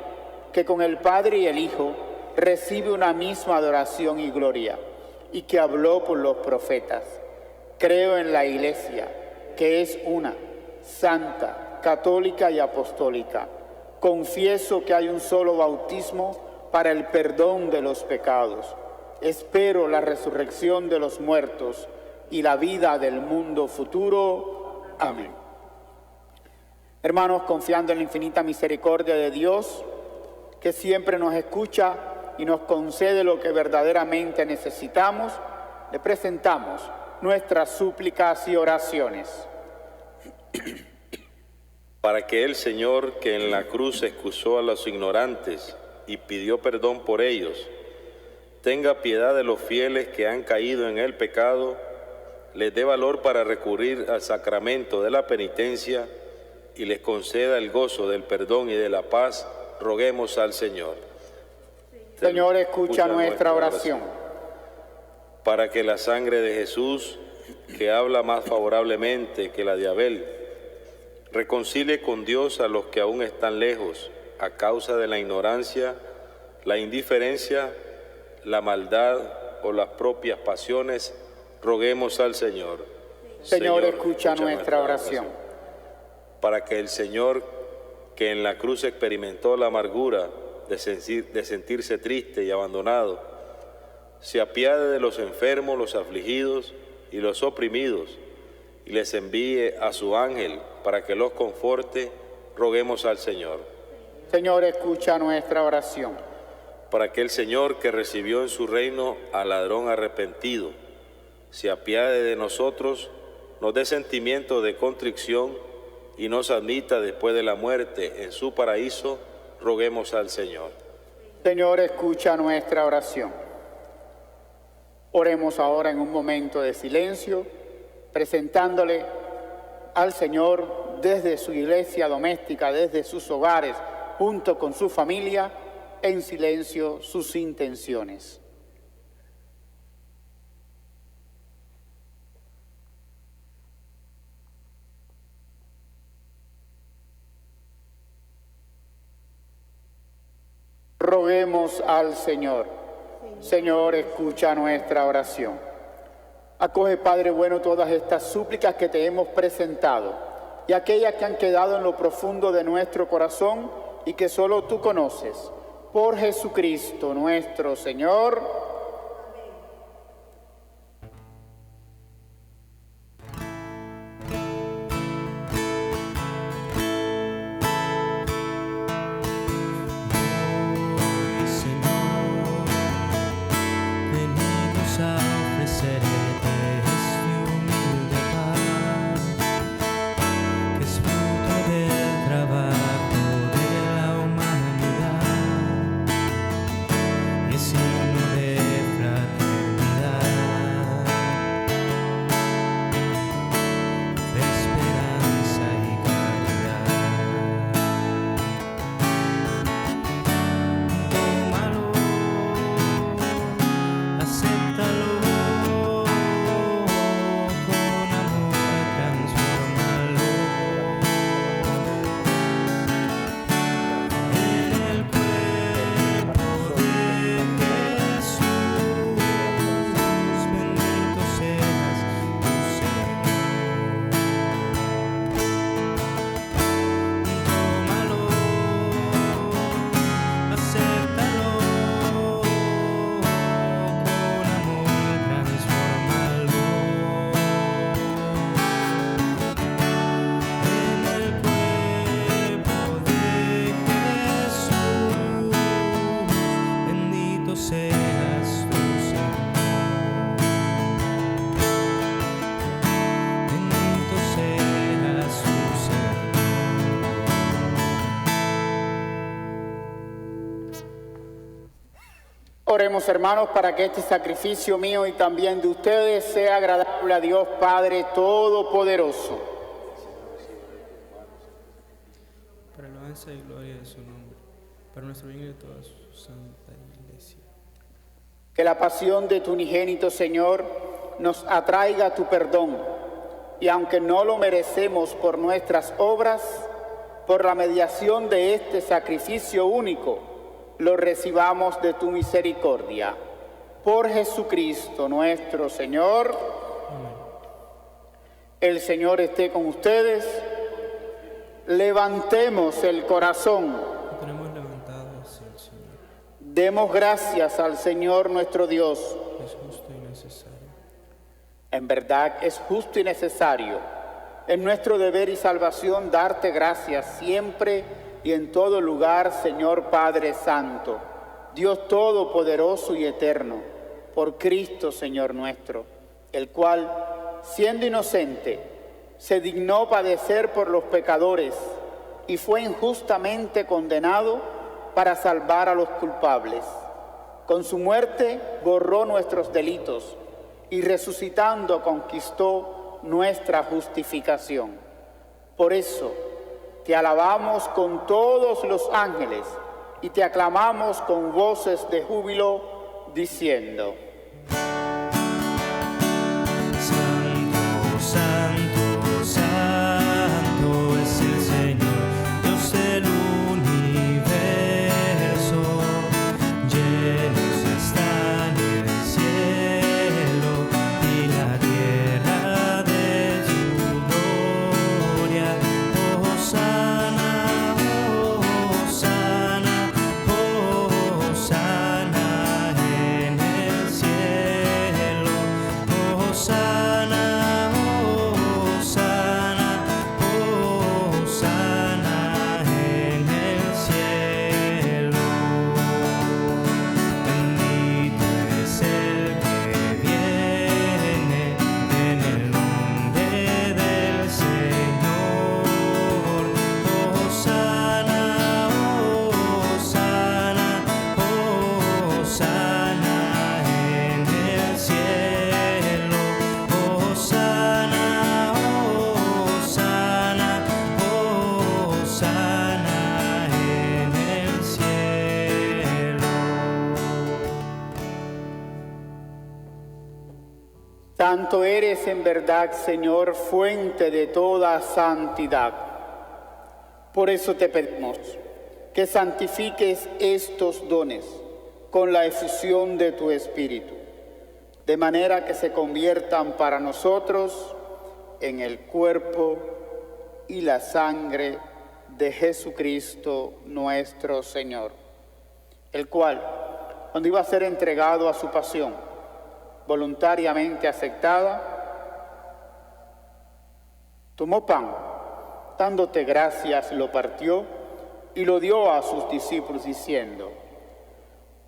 que con el Padre y el Hijo recibe una misma adoración y gloria, y que habló por los profetas. Creo en la Iglesia, que es una, santa, católica y apostólica. Confieso que hay un solo bautismo para el perdón de los pecados. Espero la resurrección de los muertos y la vida del mundo futuro. Amén. Hermanos, confiando en la infinita misericordia de Dios, que siempre nos escucha y nos concede lo que verdaderamente necesitamos, le presentamos nuestras súplicas y oraciones. Para que el Señor, que en la cruz excusó a los ignorantes y pidió perdón por ellos, tenga piedad de los fieles que han caído en el pecado, les dé valor para recurrir al sacramento de la penitencia y les conceda el gozo del perdón y de la paz, roguemos al Señor. Señor, escucha nuestra oración. Para que la sangre de Jesús, que habla más favorablemente que la de Abel, reconcilie con Dios a los que aún están lejos a causa de la ignorancia, la indiferencia, la maldad o las propias pasiones, roguemos al Señor. Señor, escucha nuestra oración. Para que el Señor, que en la cruz experimentó la amargura de sentirse triste y abandonado, se apiade de los enfermos, los afligidos y los oprimidos, y les envíe a su ángel para que los conforte, roguemos al Señor. Señor, escucha nuestra oración. Para que el Señor, que recibió en su reino al ladrón arrepentido, se apiade de nosotros, nos dé sentimiento de contrición y nos admita después de la muerte en su paraíso, roguemos al Señor. Señor, escucha nuestra oración. Oremos ahora en un momento de silencio, presentándole al Señor desde su iglesia doméstica, desde sus hogares, junto con su familia, en silencio sus intenciones. Roguemos al Señor. Señor, escucha nuestra oración. Acoge, Padre bueno, todas estas súplicas que te hemos presentado y aquellas que han quedado en lo profundo de nuestro corazón y que solo tú conoces. Por Jesucristo nuestro Señor. Signo de Oremos, hermanos, para que este sacrificio mío y también de ustedes sea agradable a Dios Padre Todopoderoso. Para alabanza y gloria de su nombre, para nuestro bien y de toda su santa iglesia. Que la pasión de tu unigénito, Señor, nos atraiga a tu perdón, y aunque no lo merecemos por nuestras obras, por la mediación de este sacrificio único, lo recibamos de tu misericordia. Por Jesucristo nuestro Señor. Amén. El Señor esté con ustedes. Levantemos el corazón. Lo tenemos levantado hacia el Señor. Demos gracias al Señor nuestro Dios. Es justo y necesario. En verdad es justo y necesario. Es nuestro deber y salvación darte gracias siempre y en todo lugar, Señor Padre Santo, Dios Todopoderoso y Eterno, por Cristo, Señor nuestro, el cual, siendo inocente, se dignó padecer por los pecadores y fue injustamente condenado para salvar a los culpables. Con su muerte borró nuestros delitos y resucitando conquistó nuestra justificación. Por eso, te alabamos con todos los ángeles y te aclamamos con voces de júbilo, diciendo: Santo, santo, santo es el Señor, Dios del universo. Llenos están el cielo y la tierra de su gloria. Hosana, Hosana, Hosana en el cielo. Hosana, Hosana, Hosana en el cielo. Bendito es el que viene en el nombre del Señor. Hosana, Hosana, Hosana en el cielo. Hosana, Hosana, Hosana en el cielo. Santo eres en verdad, Señor, fuente de toda santidad. Por eso te pedimos que santifiques estos dones con la efusión de tu Espíritu, de manera que se conviertan para nosotros en el cuerpo y la sangre de Jesucristo nuestro Señor, el cual, cuando iba a ser entregado a su pasión, voluntariamente aceptada, tomó pan, dándote gracias, lo partió y lo dio a sus discípulos diciendo: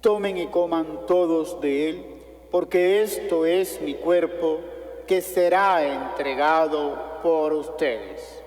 tomen y coman todos de él, porque esto es mi cuerpo que será entregado por ustedes.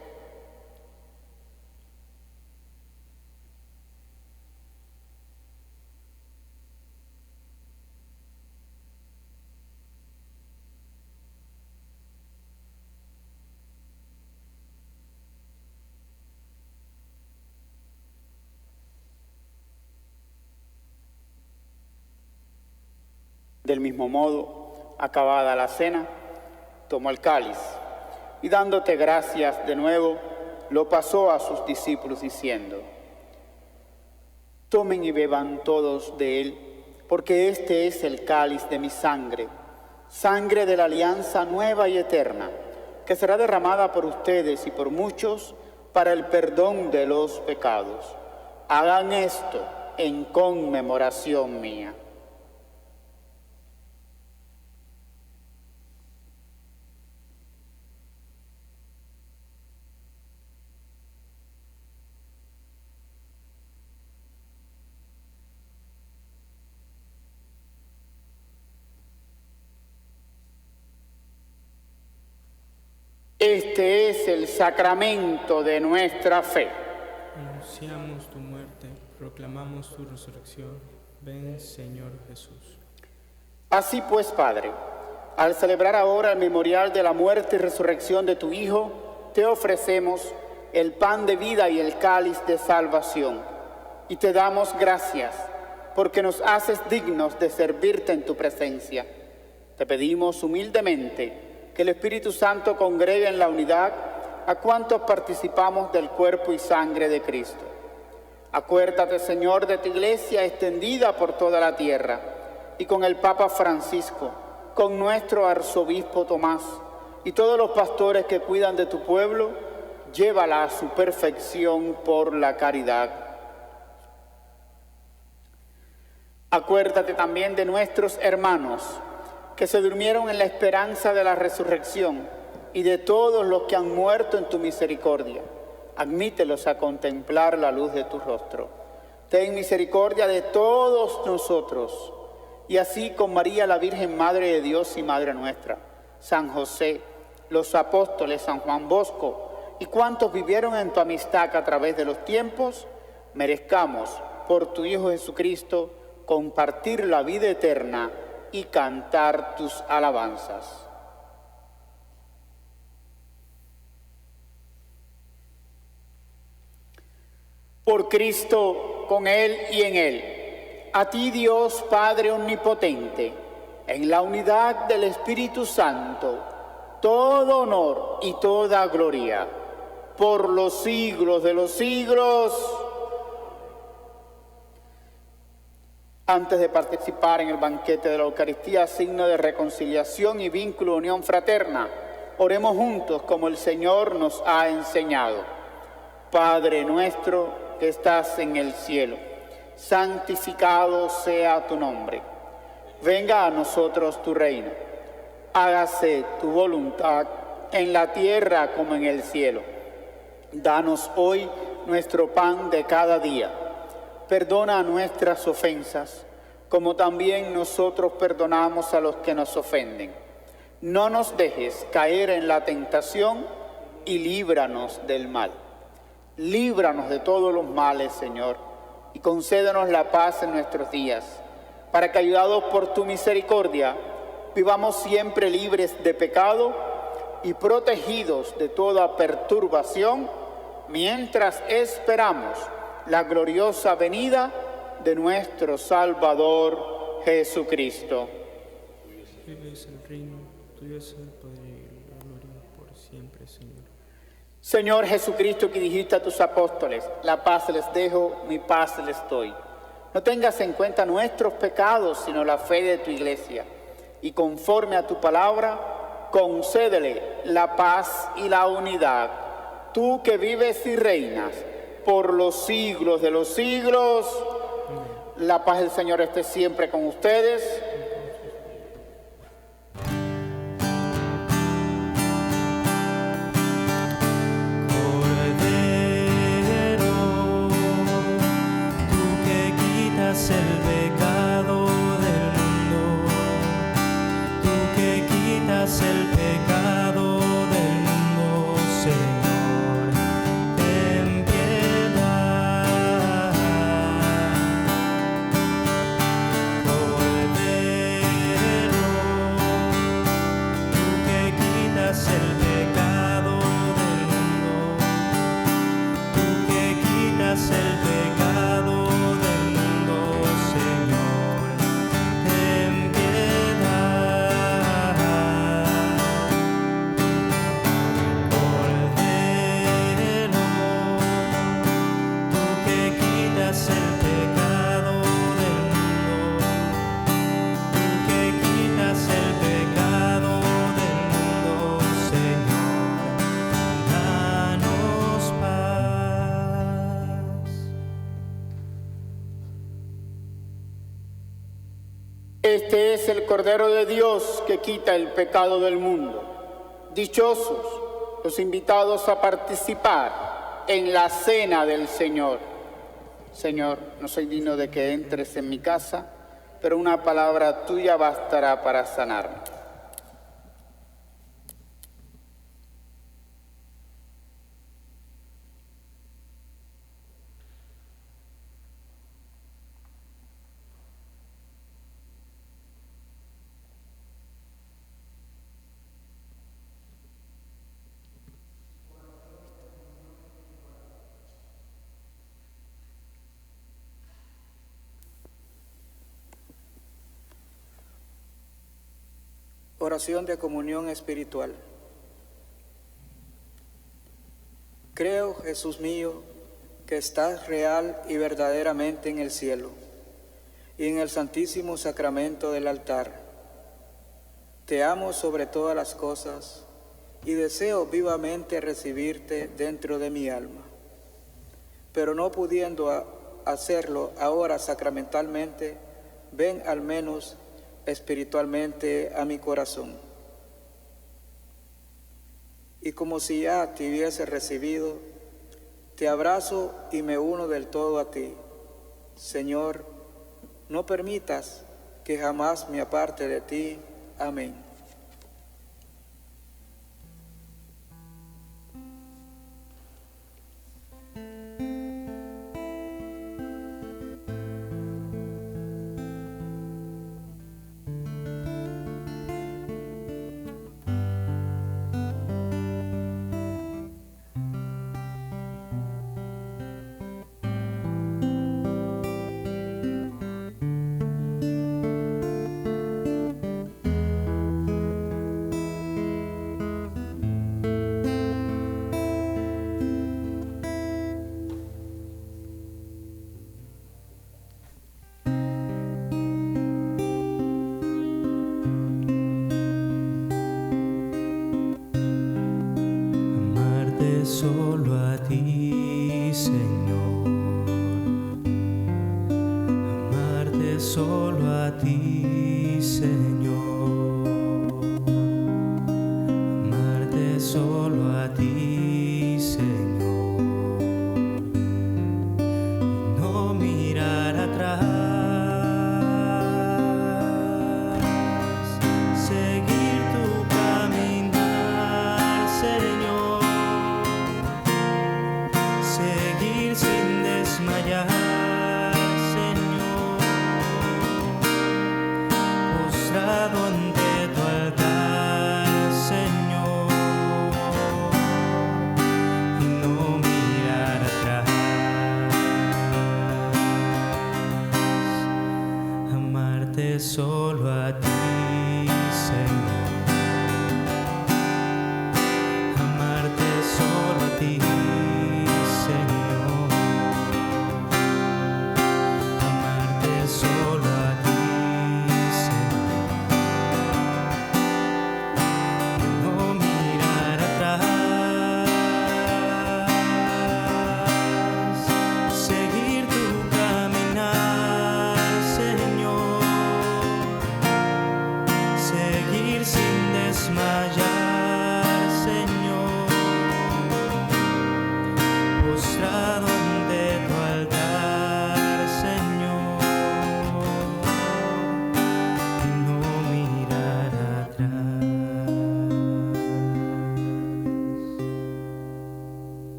Del mismo modo, acabada la cena, tomó el cáliz y dándote gracias de nuevo, lo pasó a sus discípulos diciendo: tomen y beban todos de él, porque este es el cáliz de mi sangre, sangre de la alianza nueva y eterna, que será derramada por ustedes y por muchos para el perdón de los pecados. Hagan esto en conmemoración mía. Este es el sacramento de nuestra fe. Anunciamos tu muerte, proclamamos tu resurrección. Ven, Señor Jesús. Así pues, Padre, al celebrar ahora el memorial de la muerte y resurrección de tu Hijo, te ofrecemos el pan de vida y el cáliz de salvación. Y te damos gracias porque nos haces dignos de servirte en tu presencia. Te pedimos humildemente que el Espíritu Santo congregue en la unidad a cuantos participamos del cuerpo y sangre de Cristo. Acuérdate, Señor, de tu iglesia extendida por toda la tierra y con el Papa Francisco, con nuestro arzobispo Tomás y todos los pastores que cuidan de tu pueblo, llévala a su perfección por la caridad. Acuérdate también de nuestros hermanos que se durmieron en la esperanza de la resurrección y de todos los que han muerto en tu misericordia. Admítelos a contemplar la luz de tu rostro. Ten misericordia de todos nosotros, y así con María, la Virgen Madre de Dios y Madre nuestra, San José, los apóstoles, San Juan Bosco y cuantos vivieron en tu amistad a través de los tiempos, merezcamos, por tu Hijo Jesucristo, compartir la vida eterna y cantar tus alabanzas. Por Cristo, con Él y en Él, a ti Dios Padre Omnipotente, en la unidad del Espíritu Santo, todo honor y toda gloria, por los siglos de los siglos. Antes de participar en el banquete de la Eucaristía, signo de reconciliación y vínculo de unión fraterna, oremos juntos como el Señor nos ha enseñado. Padre nuestro que estás en el cielo, santificado sea tu nombre. Venga a nosotros tu reino. Hágase tu voluntad en la tierra como en el cielo. Danos hoy nuestro pan de cada día. Perdona nuestras ofensas, como también nosotros perdonamos a los que nos ofenden. No nos dejes caer en la tentación y líbranos del mal. Líbranos de todos los males, Señor, y concédenos la paz en nuestros días, para que, ayudados por tu misericordia, vivamos siempre libres de pecado y protegidos de toda perturbación, mientras esperamos la gloriosa venida de nuestro Salvador Jesucristo. Tuyo es el reino, tuyo es el poder y la gloria por siempre, Señor. Señor Jesucristo, que dijiste a tus apóstoles, la paz les dejo, mi paz les doy. No tengas en cuenta nuestros pecados, sino la fe de tu iglesia. Y conforme a tu palabra, concédele la paz y la unidad. Tú que vives y reinas por los siglos de los siglos, la paz del Señor esté siempre con ustedes. El pecado del mundo, tú que quitas el pecado del mundo, Señor, ten piedad. Cordero, tú que quitas el pecado del mundo, tú que quitas el pecado del mundo, Señor, ten piedad. Cordero, tú que quitas el pecado del mundo, tú que quitas el pecado del mundo, Señor, danos paz. Este es el Cordero de Dios que quita el pecado del mundo. Dichosos los invitados a participar en la cena del Señor. Señor, no soy digno de que entres en mi casa, pero una palabra tuya bastará para sanarme. Oración de comunión espiritual. Creo, Jesús mío, que estás real y verdaderamente en el cielo y en el santísimo sacramento del altar. Te amo sobre todas las cosas y deseo vivamente recibirte dentro de mi alma, pero no pudiendo hacerlo ahora sacramentalmente, ven al menos espiritualmente a mi corazón. Y como si ya te hubiese recibido, te abrazo y me uno del todo a ti. Señor, no permitas que jamás me aparte de ti. Amén. Solo a ti, Señor, amarte solo a ti, Señor, amarte solo a ti, Señor, y no mirar atrás, seguir tu caminar, Señor. Seguir sin desmayar, Señor, postrado ante tu altar, Señor, y no mirar atrás, amarte solo a ti, Señor, amarte solo a ti.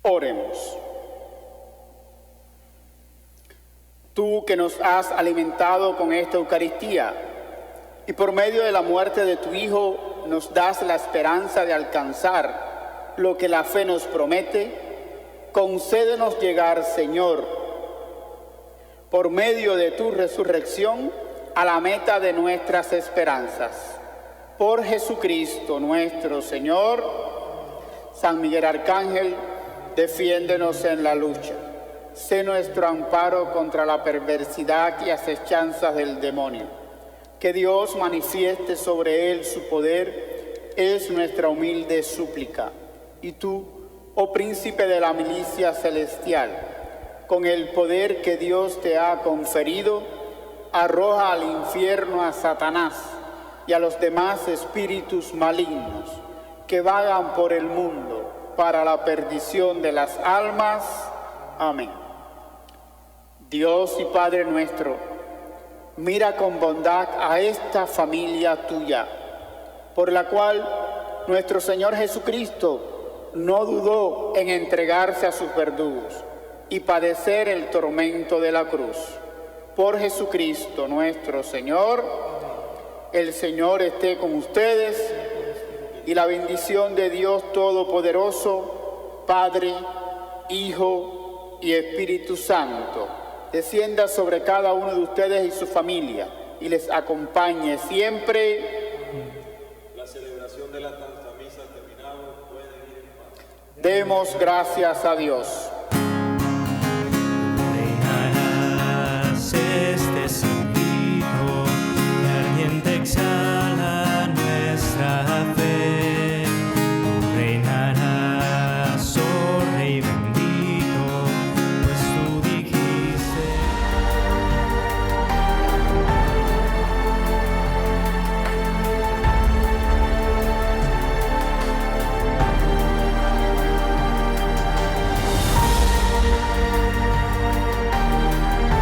Oremos. Tú que nos has alimentado con esta Eucaristía y por medio de la muerte de tu Hijo nos das la esperanza de alcanzar lo que la fe nos promete, concédenos llegar, Señor, por medio de tu resurrección, a la meta de nuestras esperanzas. Por Jesucristo nuestro Señor. San Miguel Arcángel, defiéndenos en la lucha. Sé nuestro amparo contra la perversidad y asechanzas del demonio. Que Dios manifieste sobre él su poder es nuestra humilde súplica. Y tú, oh príncipe de la milicia celestial, con el poder que Dios te ha conferido, arroja al infierno a Satanás y a los demás espíritus malignos que vagan por el mundo para la perdición de las almas. Amén. Dios y Padre nuestro, mira con bondad a esta familia tuya, por la cual nuestro Señor Jesucristo no dudó en entregarse a sus verdugos y padecer el tormento de la cruz. Por Jesucristo nuestro Señor. El Señor esté con ustedes y la bendición de Dios Todopoderoso, Padre, Hijo y Espíritu Santo, descienda sobre cada uno de ustedes y su familia y les acompañe siempre. La celebración de la Santa Misa ha terminado. Pueden ir en paz. Demos gracias a Dios.